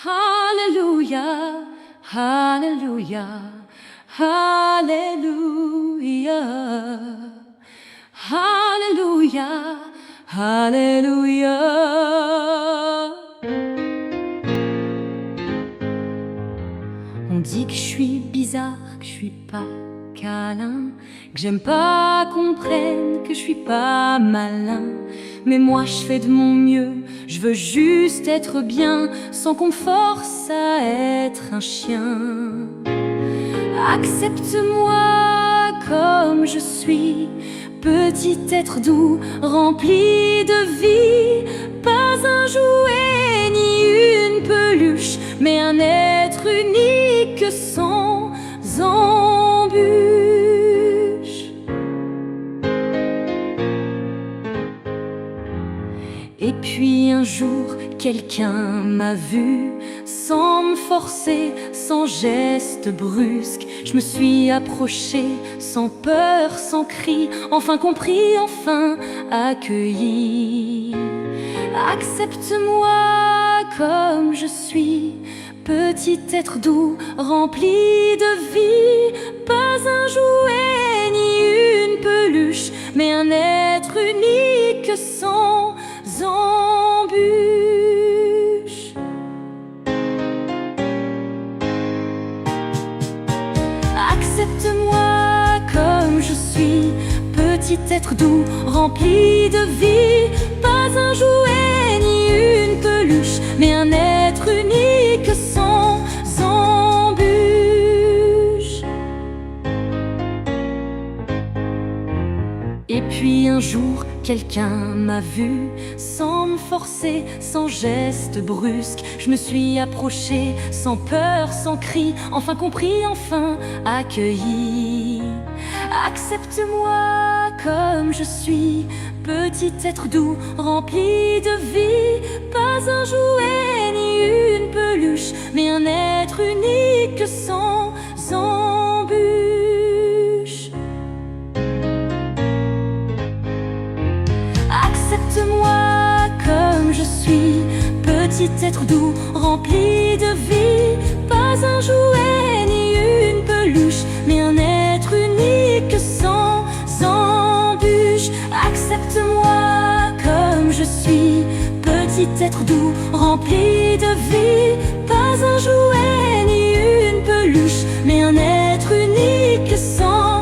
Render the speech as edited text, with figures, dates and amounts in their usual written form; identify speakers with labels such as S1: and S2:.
S1: Hallelujah, hallelujah, hallelujah, hallelujah, hallelujah. On dit que je suis bizarre, que je suis pas câlin, que j'aime pas qu'on prenne, que je suis pas malin. Mais moi je fais de mon mieux, je veux juste être bien, sans qu'on me force à être un chien. Accepte-moi comme je suis, petit être doux, rempli de vie. Pas un jouet ni une peluche, mais un être unique sans embûche. Et puis un jour, quelqu'un m'a vu, sans me forcer, sans geste brusque. Je me suis approchée, sans peur, sans cri, enfin compris, enfin accueilli. Accepte-moi comme je suis, petit être doux, rempli de vie. Pas un jouet ni une peluche, mais un être unique sans embûche. Accepte-moi comme je suis, petit être doux, rempli de vie. Pas un jouet ni une peluche, mais un être unique sans embûche. Et puis un jour, quelqu'un m'a vu, sans me forcer, sans geste brusque. Je me suis approchée, sans peur, sans cri, enfin compris, enfin accueilli. Accepte-moi comme je suis, petit être doux, rempli de vie. Pas un jouet ni une peluche, mais un être unique sans embûche. Accepte-moi comme je suis, petit être doux, rempli de vie. Pas un jouet ni une peluche, mais un être unique sans embûche. Accepte-moi comme je suis, petit être doux, rempli de vie. Pas un jouet ni une peluche, mais un être unique sans